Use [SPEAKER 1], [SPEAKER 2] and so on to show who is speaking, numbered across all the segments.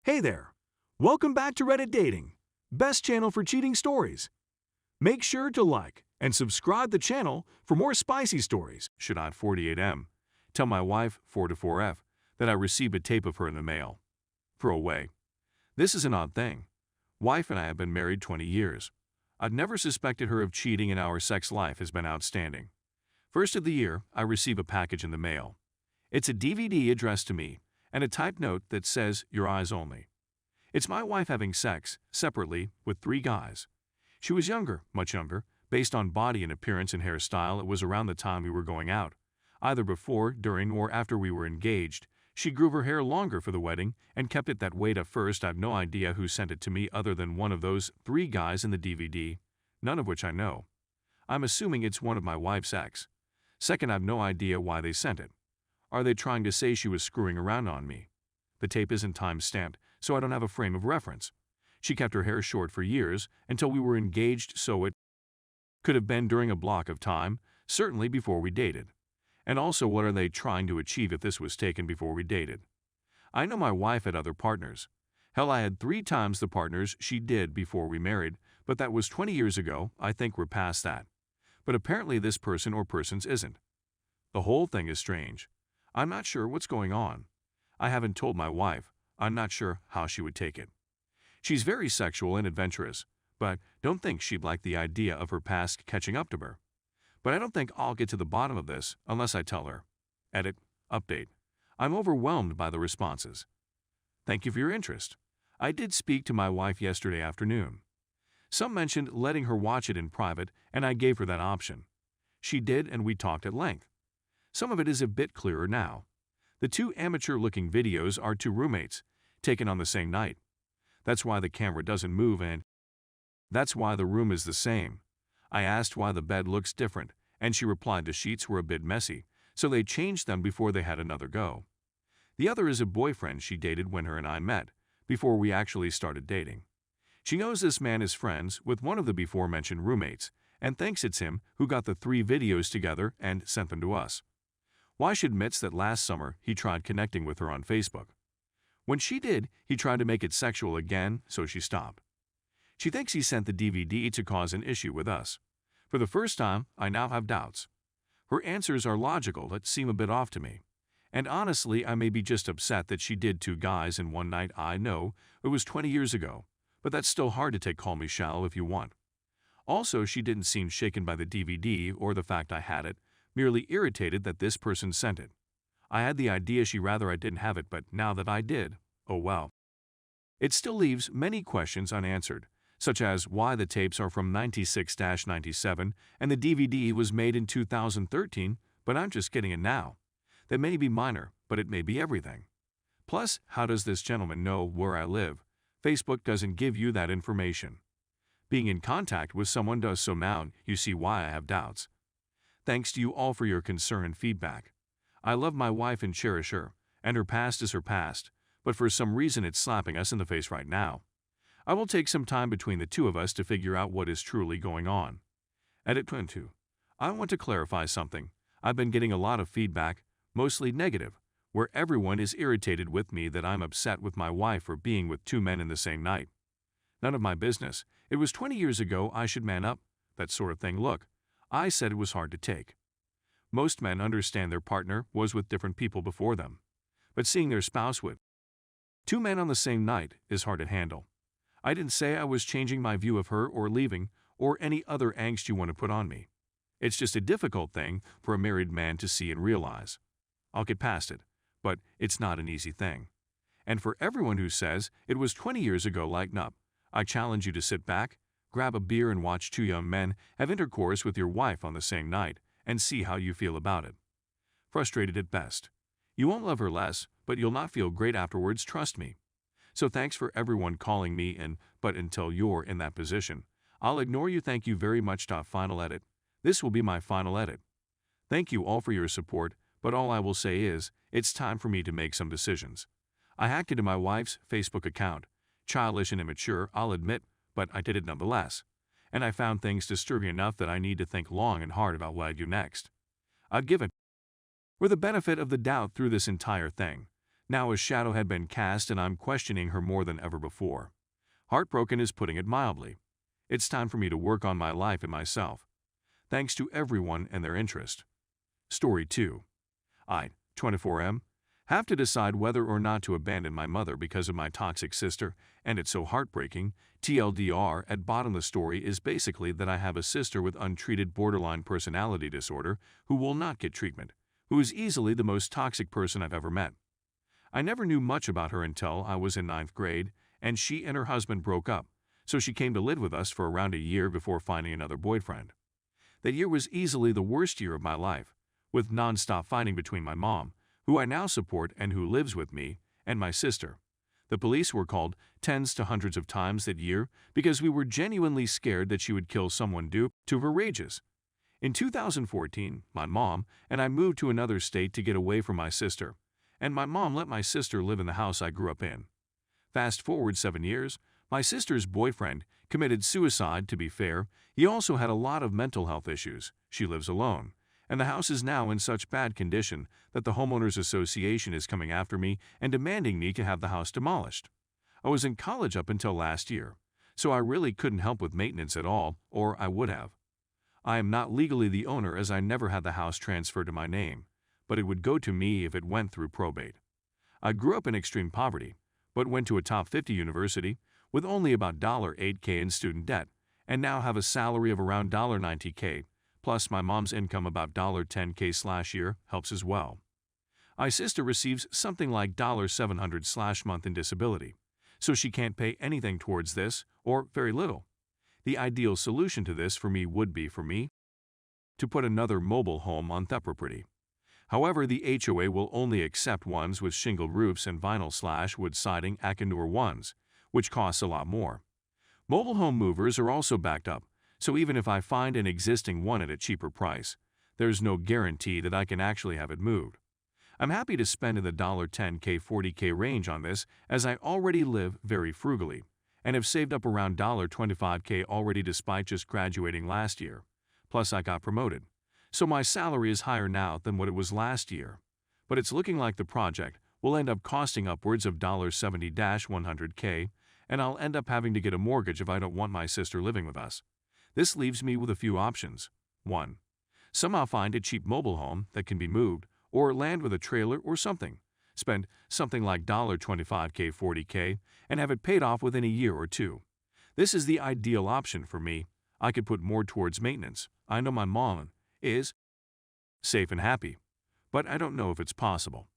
[SPEAKER 1] Hey there! Welcome back to Reddit Dating, best channel for cheating stories. Make sure to like and subscribe the channel for more spicy stories. Should I 48M tell my wife 44F that I received a tape of her in the mail? Throw away. This is an odd thing. Wife and I have been married 20 years. I've never suspected her of cheating and our sex life has been outstanding. First of the year, I receive a package in the mail. It's a DVD addressed to me and a typed note that says, "Your eyes only." It's my wife having sex, separately, with 3 guys. She was younger, much younger. Based on body and appearance and hairstyle, it was around the time we were going out. Either before, during, or after we were engaged. She grew her hair longer for the wedding and kept it that way. At first, I've no idea who sent it to me other than one of those 3 guys in the DVD, none of which I know. I'm assuming it's one of my wife's ex. Second, I've no idea why they sent it. Are they trying to say she was screwing around on me? The tape isn't time-stamped, so I don't have a frame of reference. She kept her hair short for years, until we were engaged, so it could have been during a block of time, certainly before we dated. And also, what are they trying to achieve if this was taken before we dated? I know my wife had other partners. Hell, I had 3 times the partners she did before we married, but that was 20 years ago. I think we're past that. But apparently this person or persons isn't. The whole thing is strange. I'm not sure what's going on. I haven't told my wife. I'm not sure how she would take it. She's very sexual and adventurous, but don't think she'd like the idea of her past catching up to her. But I don't think I'll get to the bottom of this unless I tell her. Edit. Update. I'm overwhelmed by the responses. Thank you for your interest. I did speak to my wife yesterday afternoon. Some mentioned letting her watch it in private, and I gave her that option. She did, and we talked at length. Some of it is a bit clearer now. The 2 amateur-looking videos are 2 roommates, taken on the same night. That's why the camera doesn't move, and that's why the room is the same. I asked why the bed looks different, and she replied the sheets were a bit messy, so they changed them before they had another go. The other is a boyfriend she dated when her and I met, before we actually started dating. She knows this man is friends with one of the before-mentioned roommates, and thinks it's him who got the 3 videos together and sent them to us. Why she admits that last summer he tried connecting with her on Facebook. When she did, he tried to make it sexual again, so she stopped. She thinks he sent the DVD to cause an issue with us. For the first time, I now have doubts. Her answers are logical but seem a bit off to me. And honestly, I may be just upset that she did 2 guys in one night. I know it was 20 years ago, but that's still hard to take. Call me shallow if you want. Also, she didn't seem shaken by the DVD or the fact I had it, merely irritated that this person sent it. I had the idea she rather I didn't have it, but now that I did, oh well. It still leaves many questions unanswered, such as why the tapes are from 96-97 and the DVD was made in 2013, but I'm just getting it now. That may be minor, but it may be everything. Plus, how does this gentleman know where I live? Facebook doesn't give you that information. Being in contact with someone does, so now you see why I have doubts. Thanks to you all for your concern and feedback. I love my wife and cherish her, and her past is her past, but for some reason it's slapping us in the face right now. I will take some time between the 2 of us to figure out what is truly going on. Edit 22. I want to clarify something. I've been getting a lot of feedback, mostly negative, where everyone is irritated with me that I'm upset with my wife for being with 2 men in the same night. None of my business. It was 20 years ago. I should man up, that sort of thing. Look, I said it was hard to take. Most men understand their partner was with different people before them, but seeing their spouse with 2 men on the same night is hard to handle. I didn't say I was changing my view of her or leaving or any other angst you want to put on me. It's just a difficult thing for a married man to see and realize. I'll get past it, but it's not an easy thing. And for everyone who says it was 20 years ago, lighten up. I challenge you to sit back, grab a beer and watch 2 young men have intercourse with your wife on the same night and see how you feel about it. Frustrated at best. You won't love her less, but you'll not feel great afterwards, trust me. So thanks for everyone calling me in, but until you're in that position, I'll ignore you. Thank you very much. Final edit. This will be my final edit. Thank you all for your support, but all I will say is, it's time for me to make some decisions. I hacked into my wife's Facebook account. Childish and immature, I'll admit, but I did it nonetheless. And I found things disturbing enough that I need to think long and hard about what I do next. I'd give it for the benefit of the doubt through this entire thing. Now a shadow had been cast and I'm questioning her more than ever before. Heartbroken is putting it mildly. It's time for me to work on my life and myself. Thanks to everyone and their interest. Story 2. I, 24M, have to decide whether or not to abandon my mother because of my toxic sister, and it's so heartbreaking. TLDR, at bottom the story is basically that I have a sister with untreated borderline personality disorder who will not get treatment, who is easily the most toxic person I've ever met. I never knew much about her until I was in 9th grade, and she and her husband broke up, so she came to live with us for around a year before finding another boyfriend. That year was easily the worst year of my life, with non-stop fighting between my mom, who I now support and who lives with me, and my sister. The police were called tens to hundreds of times that year because we were genuinely scared that she would kill someone due to her rages. In 2014, my mom and I moved to another state to get away from my sister, and my mom let my sister live in the house I grew up in. Fast forward 7 years, my sister's boyfriend committed suicide. To be fair, he also had a lot of mental health issues. She lives alone, and the house is now in such bad condition that the homeowners association is coming after me and demanding me to have the house demolished. I was in college up until last year, so I really couldn't help with maintenance at all, or I would have. I am not legally the owner as I never had the house transferred to my name, but it would go to me if it went through probate. I grew up in extreme poverty, but went to a top 50 university with only about $8K in student debt, and now have a salary of around $90K, plus my mom's income about $10K/year helps as well. My sister receives something like $700/month in disability, so she can't pay anything towards this, or very little. The ideal solution to this for me would be for me to put another mobile home on the property. However, the HOA will only accept ones with shingled roofs and vinyl/wood siding Akanur ones, which costs a lot more. Mobile home movers are also backed up, so even if I find an existing one at a cheaper price, there's no guarantee that I can actually have it moved. I'm happy to spend in the $10K–40K range on this as I already live very frugally and have saved up around $25K already despite just graduating last year. Plus I got promoted, so my salary is higher now than what it was last year. But it's looking like the project will end up costing upwards of $70–100K, and I'll end up having to get a mortgage if I don't want my sister living with us. This leaves me with a few options. 1. Somehow find a cheap mobile home that can be moved, or land with a trailer or something. Spend something like $25K–40K and have it paid off within a year or two. This is the ideal option for me. I could put more towards maintenance. I know my mom is safe and happy, but I don't know if it's possible.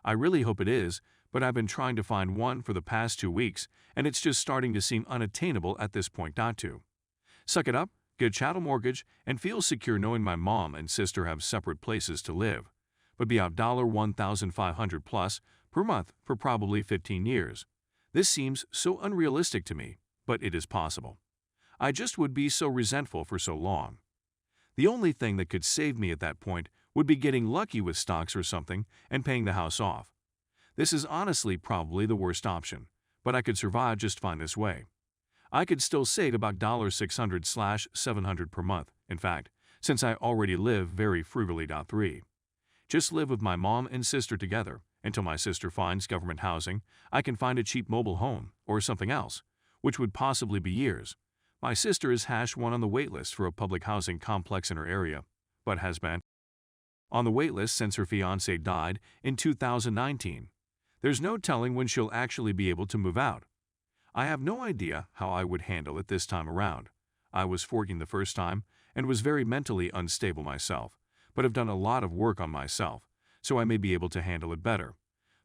[SPEAKER 1] I really hope it is, but I've been trying to find one for the past 2 weeks, and it's just starting to seem unattainable at this point. Not to. Suck it up, get a chattel mortgage, and feel secure knowing my mom and sister have separate places to live, but be out $1,500+ per month for probably 15 years. This seems so unrealistic to me, but it is possible. I just would be so resentful for so long. The only thing that could save me at that point would be getting lucky with stocks or something and paying the house off. This is honestly probably the worst option, but I could survive just fine this way. I could still save about $600/700 per month, in fact, since I already live very frugally. 3. Just live with my mom and sister together until my sister finds government housing. I can find a cheap mobile home or something else, which would possibly be years. My sister is #1 on the waitlist for a public housing complex in her area, but has been on the waitlist since her fiancé died in 2019. There's no telling when she'll actually be able to move out. I have no idea how I would handle it this time around. I was 14 the first time and was very mentally unstable myself, but have done a lot of work on myself, so I may be able to handle it better.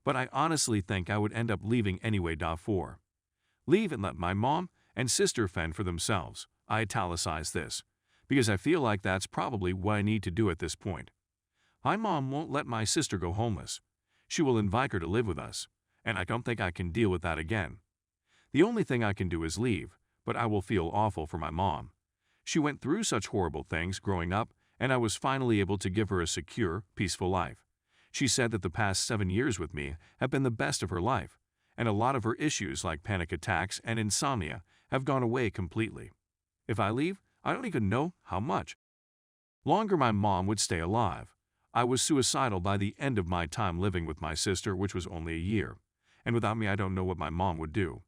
[SPEAKER 1] But I honestly think I would end up leaving anyway. 4. Leave and let my mom and sister fend for themselves. I italicize this, because I feel like that's probably what I need to do at this point. My mom won't let my sister go homeless. She will invite her to live with us, and I don't think I can deal with that again. The only thing I can do is leave, but I will feel awful for my mom. She went through such horrible things growing up, and I was finally able to give her a secure, peaceful life. She said that the past 7 years with me have been the best of her life, and a lot of her issues like panic attacks and insomnia have gone away completely. If I leave, I don't even know how much longer my mom would stay alive. I was suicidal by the end of my time living with my sister, which was only a year. And without me, I don't know what my mom would do.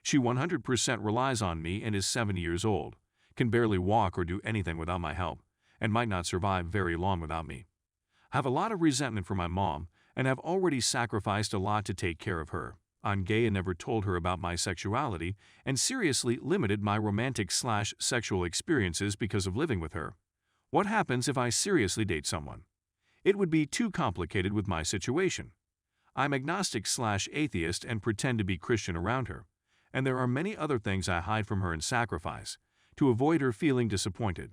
[SPEAKER 1] She 100% relies on me and is 70 years old, can barely walk or do anything without my help, and might not survive very long without me. I have a lot of resentment for my mom, and have already sacrificed a lot to take care of her. I'm gay and never told her about my sexuality, and seriously limited my romantic/sexual experiences because of living with her. What happens if I seriously date someone? It would be too complicated with my situation. I'm agnostic/atheist and pretend to be Christian around her, and there are many other things I hide from her and sacrifice to avoid her feeling disappointed.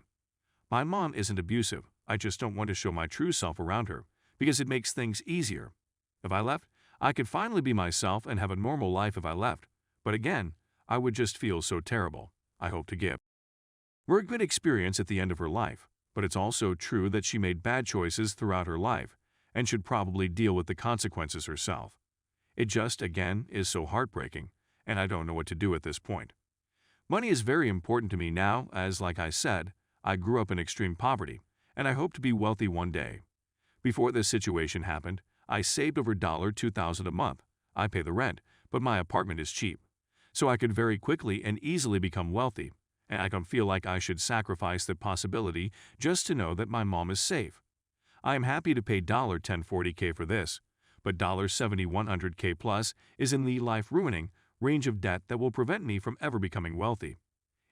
[SPEAKER 1] My mom isn't abusive, I just don't want to show my true self around her because it makes things easier. If I left, I could finally be myself and have a normal life if I left, but again, I would just feel so terrible. I hope to give her a good experience at the end of her life, but it's also true that she made bad choices throughout her life and should probably deal with the consequences herself. It just, again, is so heartbreaking, and I don't know what to do at this point. Money is very important to me now, as, like I said, I grew up in extreme poverty, and I hope to be wealthy one day. Before this situation happened, I saved over $2,000 a month. I pay the rent, but my apartment is cheap. So I could very quickly and easily become wealthy, and I don't feel like I should sacrifice the possibility just to know that my mom is safe. I am happy to pay $1040K for this, but $7100K plus is in the life-ruining range of debt that will prevent me from ever becoming wealthy.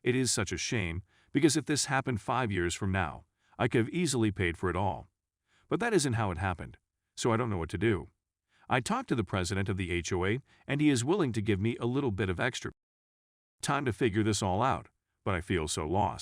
[SPEAKER 1] It is such a shame, because if this happened 5 years from now, I could have easily paid for it all. But that isn't how it happened, so I don't know what to do. I talked to the president of the HOA, and he is willing to give me a little bit of extra time to figure this all out, but I feel so lost.